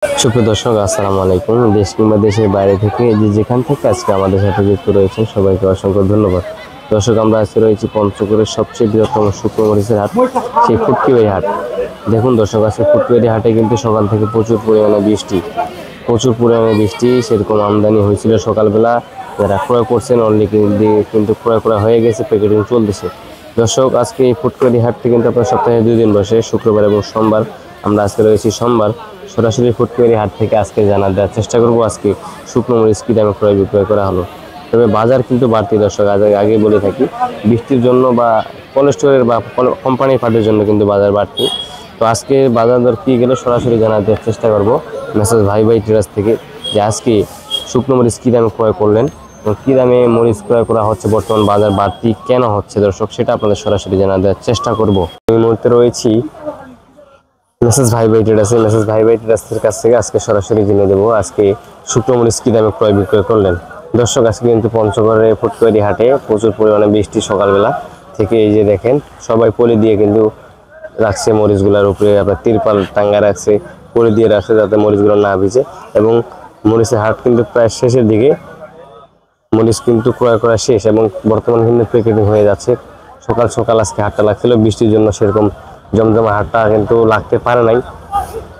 সুপ্রিয় দর্শক, আসসালামু আলাইকুম। দেশ কিংবা দেশের বাইরে থেকে যেখান থেকে আজকে আমাদের সাথে যুক্ত রয়েছেন সবাইকে অসংখ্য ধন্যবাদ। দর্শক, আমরা আজকে রয়েছি পঞ্চগড়ের সবচেয়ে বৃহত্তম শুকনো মরিচের হাট, সেই ফুটকিবাড়ি হাট। দেখুন দর্শক, আজকে ফুটকিবাড়ি হাটে কিন্তু সকাল থেকে প্রচুর পরিমাণে বৃষ্টি, সেরকম আমদানি হয়েছিল সকালবেলা। যারা ক্রয় করছেন অলরেডি কিন্তু ক্রয় করা হয়ে গেছে, প্যাকেটিং চলতেছে। দর্শক, আজকে এই ফুটকিবাড়ি হাটটি কিন্তু আপনার সপ্তাহে 2 দিন বসে, শুক্রবার এবং সোমবার। আমরা আজকে রয়েছি সোমবার। সরাসরি ফুটকিবাড়ি হাট থেকে আজকে দেওয়ার চেষ্টা করবো আজকে শুকনো মরিচ কী দামে ক্রয় বিক্রয় করা হলো। তবে বাজার কিন্তু বাড়তি দর্শক, আগে বলে থাকি, বৃষ্টির জন্য বা কোলেস্টোরের বা কোম্পানির পাটের জন্য কিন্তু বাজার বাড়তি। তো আজকে বাজার দর কী গেলে সরাসরি দেওয়ার চেষ্টা করবো মেসেজ ভাই ট্রেডার্স থেকে, যে আজকে শুকনো মরিচ কী দামে ক্রয় করলেন এবং কী দামে মরিচ ক্রয় করা হচ্ছে, বর্তমান বাজার বাড়তি কেন হচ্ছে দর্শক, সেটা আপনাদের সরাসরি দেওয়ার চেষ্টা করবো। এই মুহূর্তে রয়েছি মেসেজ ভাই ট্রেডার্সের কাছ থেকে আজকে সরাসরি জেনে দেবো আজকে শুকনো মরিচ কী দামে ক্রয় বিক্রয় করলেন। দর্শক, আজকে কিন্তু পঞ্চগড়ে ফুটকিবাড়ি হাটে প্রচুর পরিমাণে বৃষ্টি সকালবেলা থেকে। এই যে দেখেন, সবাই পলি দিয়ে কিন্তু রাখছে মরিচগুলোর উপরে, আপনার তিরপাল টাঙ্গা রাখছে, পলি দিয়ে রাখছে যাতে মরিচগুলো না ভিজে। এবং মরিচের হাট কিন্তু প্রায় শেষের দিকে, মরিচ কিন্তু ক্রয় করা শেষ এবং বর্তমান কিন্তু প্যাকেটিং হয়ে যাচ্ছে। সকাল সকাল আজকে হাটটা লাগছিল, বৃষ্টির জন্য সেরকম জমজমা হাটটা কিন্তু লাগতে পারে নাই,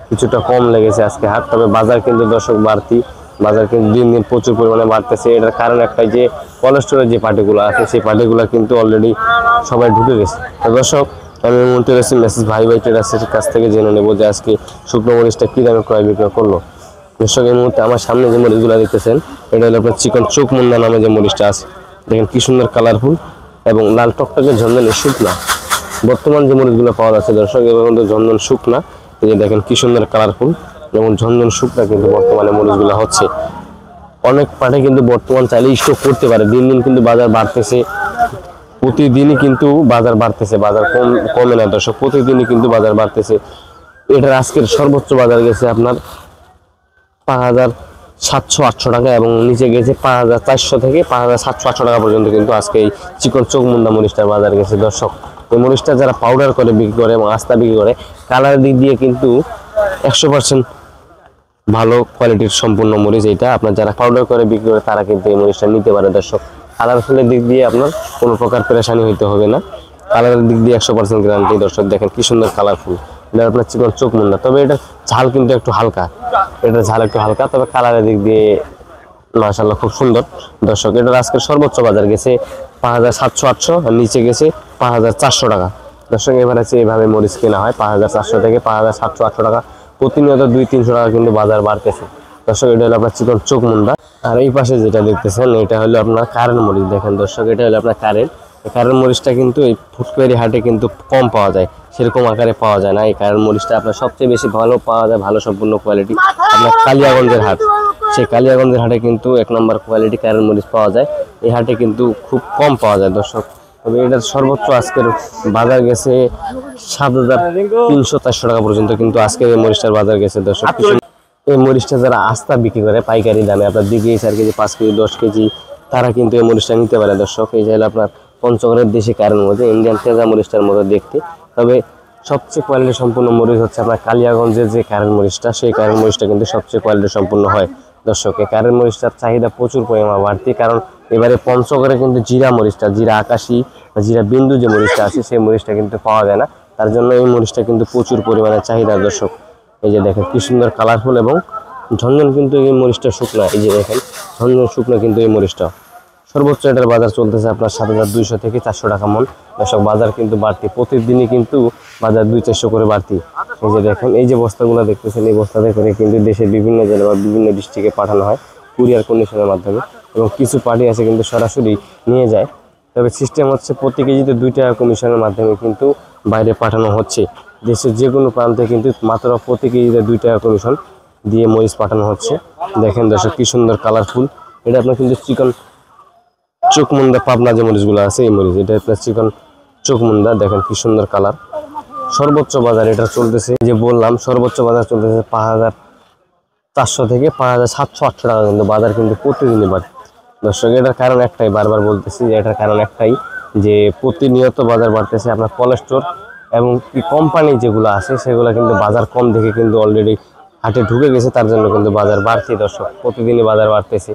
কিছুটা কম লেগেছে আজকে হাট। তবে বাজার কিন্তু দর্শক বাড়তি, বাজার কিন্তু দিন দিন প্রচুর পরিমাণে বাড়তেছে। এটার কারণ একটাই, যে কোলেস্টোরের যে পার্টিগুলো আছে সেই পার্টিগুলো কিন্তু অলরেডি সবাই ঢুকে গেছে। তো দর্শক, আমি মন্ত্রী রয়েছি মেসেজ ভাই ট্রেডার্সের কাছ থেকে জেনে নেবো যে আজকে শুকনো মরিচটা কী দামে ক্রয় বিক্রয় করলো। দর্শক, এই মুহূর্তে আমার সামনে যে মরিচগুলো দেখতেছেন, এটা হলো আপনার চিকন চোখ মুন্দা নামে যে মরিচটা আছে। দেখেন কি সুন্দর কালারফুল এবং লাল টকটকে ঝনঝনে শুকনা। বর্তমান যে মরিচগুলো পাওয়া যাচ্ছে দর্শক, এবার কিন্তু ঝনঝন শুকনা। এই যে দেখেন কি সুন্দর কালারফুল এবং ঝনঝন শুকনা কিন্তু বর্তমানে মরিচগুলো হচ্ছে। অনেক পাটে কিন্তু বর্তমান চাইলে স্টক করতে পারে, দিন দিন কিন্তু বাজার বাড়তেছে, প্রতিদিনই কিন্তু বাজার বাড়তেছে, বাজার কমে না দর্শক, প্রতিদিনই কিন্তু বাজার বাড়তেছে। এটার আজকের সর্বোচ্চ বাজার গেছে আপনার 5,700-800 টাকা এবং নিচে গেছে 5,400 থেকে 5,700-800 টাকা পর্যন্ত কিন্তু আজকে এই চিকন চোখ মুন্দা মরিচটার বাজার গেছে দর্শক। এই মরিচটা যারা পাউডার করে বিক্রি করে এবং আস্তা বিক্রি করে, কালারের দিক দিয়ে কিন্তু 100% ভালো কোয়ালিটির সম্পূর্ণ মরিচ। এটা আপনার যারা পাউডার করে বিক্রি করে তারা কিন্তু এই মরিচটা নিতে পারে দর্শক। কালারফুলের দিক দিয়ে আপনার কোনো প্রকার পেরেশানি হইতে হবে না, কালারের দিক দিয়ে 100% গ্যারান্টি। দর্শক দেখেন কি সুন্দর কালারফুল, এটা আপনার চিকন চোখ মুন্দা। তবে এটা ঝাল কিন্তু একটু হালকা, তবে কালারের দিক দিয়ে মাশাআল্লাহ খুব সুন্দর দর্শক। এটার আজকের সর্বোচ্চ বাজার গেছে 5,700-800 আর নিচে গেছে 5,400 টাকা দর্শক। এবার আছে এইভাবে মরিচ কেনা হয় 5,400 থেকে 5,700-800 টাকা। প্রতিনিয়ত 200-300 টাকা কিন্তু বাজার বাড়তেছে দর্শক। এটা হলো আপনার চিকন চোখ মুন্দা। আর এই পাশে যেটা দেখতেছেন, এটা হলো আপনার কারেন্ট মরিচ। দেখেন দর্শক, এটা হলো আপনার কারেন্ট মরিচটা কিন্তু এই ফুটকিবাড়ি হাটে কিন্তু কম পাওয়া যায়, সেরকম আকারে পাওয়া যায় না। এই কারেন্ট মরিচটা আপনার সবচেয়ে বেশি ভালো পাওয়া যায়, ভালো সম্পূর্ণ কোয়ালিটি আপনার কালিয়াগঞ্জের হাট। সেই কালিয়াগঞ্জের হাটে কিন্তু 1 নম্বর কোয়ালিটি কারেন্ট মরিচ পাওয়া যায়, এই হাটে কিন্তু খুব কম পাওয়া যায় দর্শক। তবে এটার সর্বোচ্চ আজকের বাজার গেছে 7,300-400 টাকা পর্যন্ত কিন্তু আজকের এই মরিচটার বাজার গেছে দর্শক। এই মরিচটা যারা আস্তা বিক্রি করে পাইকারি দামে, আপনার 2 কেজি 4 কেজি 5 কেজি 10 কেজি, তারা কিন্তু এই মরিচটা নিতে পারে দর্শক। এই যে আপনার পঞ্চগড়ের দেশি কারেন্ট মরিচ, ইন্ডিয়ান তেজা মরিচটার মতো দেখতে। তবে সবচেয়ে কোয়ালিটি সম্পূর্ণ মরিচ হচ্ছে আপনার কালিয়াগঞ্জের যে কারেন্ট মরিচটা, সেই কারেন্ট মরিচটা কিন্তু সবচেয়ে কোয়ালিটি সম্পূর্ণ হয় দর্শক। এই কারেন্ট মরিচটার চাহিদা প্রচুর পরিমাণে বাড়তি, কারণ এবারে পঞ্চগড়ে কিন্তু জিরা মরিচটা, জিরা আকাশি বা জিরা বিন্দু যে মরিচটা আছে, সেই মরিচটা কিন্তু পাওয়া যায় না। তার জন্য এই মরিচটা কিন্তু প্রচুর পরিমাণে চাহিদা দর্শক। এই যে দেখেন কি সুন্দর কালারফুল এবং ঝনঝন কিন্তু এই মরিচটা শুকনা। এই যে দেখেন ঝনঝন শুকনা কিন্তু এই মরিচটা। সর্বোচ্চ এটার বাজার চলতেছে আপনার 7,200 থেকে 400 টাকা মন দর্শক। বাজার কিন্তু বাড়তি, প্রতিদিনই কিন্তু বাজার 200-400 করে বাড়তি। এই যে দেখেন, এই যে বস্তাগুলো দেখতেছেন, এই বস্তাতে করে কিন্তু দেশের বিভিন্ন জেলা বা বিভিন্ন ডিস্ট্রিক্টে পাঠানো হয় কুরিয়ার কন্ডিশনের মাধ্যমে, এবং কিছু পার্টি আছে কিন্তু সরাসরি নিয়ে যায়। তবে সিস্টেম হচ্ছে প্রতি কেজিতে 2 টাকা কমিশনের মাধ্যমে কিন্তু বাইরে পাঠানো হচ্ছে। দেশের যে কোনো প্রান্তে কিন্তু মাত্র প্রতি কেজিতে 2 টাকা কমিশন দিয়ে মরিচ পাঠানো হচ্ছে। দেখেন দর্শক কি সুন্দর কালারফুল। এটা আপনার কিন্তু চিকন চোখ মুন্দা পাবনা যে মরিচগুলো আছে, এই মরিচ, এটা আপনার চিকন চোখ মুন্দা। দেখেন কি সুন্দর কালার। সর্বোচ্চ বাজার এটা চলতেছে, যে বললাম সর্বোচ্চ বাজার চলতেছে 5,400 থেকে 5,700-800 টাকা কিন্তু বাজার কিন্তু প্রতিদিনই বাড়ে দর্শক। এটার কারণ একটাই, বারবার বলতেছি যে এটার কারণ একটাই, যে প্রতিনিয়ত বাজার বাড়তেছে। আপনার কোলেস্টোর এবং কি কোম্পানি যেগুলো আছে সেগুলো কিন্তু বাজার কম দেখে কিন্তু অলরেডি হাটে ঢুকে গেছে, তার জন্য কিন্তু বাজার বাড়তি দর্শক, প্রতিদিনই বাজার বাড়তেছে।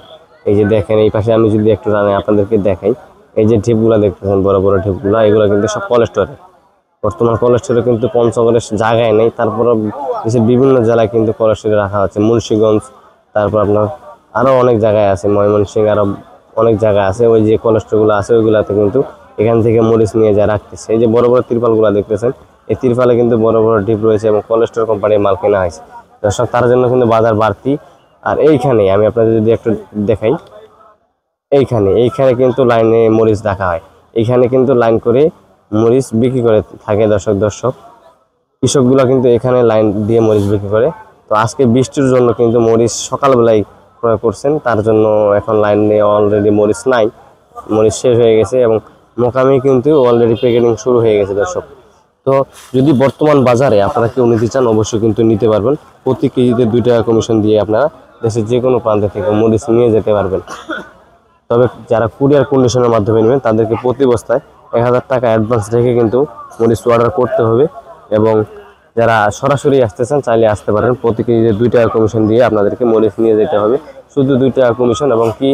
এই যে দেখেন এই পাশে আমি যদি একটু আপনাদেরকে দেখাই, এই যে ঢিপগুলা দেখতেছেন বড় বড় ঢিপগুলা, এগুলো কিন্তু সব কোলেস্টোরে। বর্তমান কোলেস্টোরে কিন্তু পঞ্চগড়ের জায়গায় নেই, তারপরে দেশের বিভিন্ন জেলায় কিন্তু কোলেস্টোরে রাখা হচ্ছে। মুন্সিগঞ্জ, তারপর আপনার আরো অনেক জায়গায় আছে, ময়মনসিংহ, আরো অনেক জায়গা আছে। ওই যে কোলেস্টোরগুলো আছে ওইগুলাতে কিন্তু এখান থেকে মরিচ নিয়ে যা রাখতেছে। এই যে বড় বড় তিরপালগুলো দেখতেছেন, এই তিরপালে কিন্তু বড় বড় ডিপ রয়েছে এবং কোলেস্টোর কোম্পানির মাল কেনা হয়েছে দর্শক, তার জন্য কিন্তু বাজার বাড়তি। আর এইখানে আমি আপনাদের যদি একটু দেখাই, এইখানে কিন্তু লাইনে মরিচ রাখা হয়, এইখানে কিন্তু লাইন করে মরিচ বিক্রি করে থাকে দর্শক কৃষকগুলো কিন্তু এখানে লাইন দিয়ে মরিচ বিক্রি করে। তো আজকে বৃষ্টির জন্য কিন্তু মরিচ সকালবেলায় ক্রয় করছেন, তার জন্য এখন লাইনে অলরেডি মরিচ নাই, মরিচ শেষ হয়ে গেছে এবং মোকামি কিন্তু অলরেডি প্যাকেটিং শুরু হয়ে গেছে দর্শক। তো যদি বর্তমান বাজারে আপনারা কেউ নিতে চান অবশ্যই কিন্তু নিতে পারবেন। প্রতি কেজিতে 2 টাকা কমিশন দিয়ে আপনারা দেশের যে কোনো প্রান্ত থেকে মরিচ নিয়ে যেতে পারবেন। তবে যারা কুরিয়ার কন্ডিশনের মাধ্যমে নেবেন তাদেরকে প্রতি বস্তায় 1000 টাকা অ্যাডভান্স রেখে কিন্তু মরিচ অর্ডার করতে হবে। এবং যারা সরাসরি আসতে চান চাইলে আসতে পারেন, প্রতি কেজিতে 2 টাকা কমিশন দিয়ে আপনাদেরকে মরিচ নিয়ে যেতে হবে, শুধু 2 টাকা কমিশন। এবং কি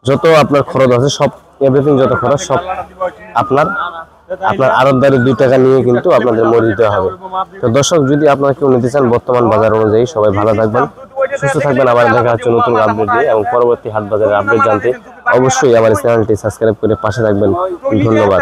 যত আপনার খরচ আছে সব এভরিথিং, যত খরচ সব আপনার আড়তদারি 2 টাকা নিয়ে কিন্তু আপনাদের মরিচ দেওয়া হবে। তো দর্শক, যদি আপনারা কেউ নিতে চান বর্তমান বাজার অনুযায়ী, সবাই ভালো থাকবেন, সুস্থ থাকবেন। আবার দেখা হচ্ছে নতুন আপডেট দিয়ে, এবং পরবর্তী হাট বাজারের আপডেট জানতে অবশ্যই আমার চ্যানেলটি সাবস্ক্রাইব করে পাশে থাকবেন। ধন্যবাদ।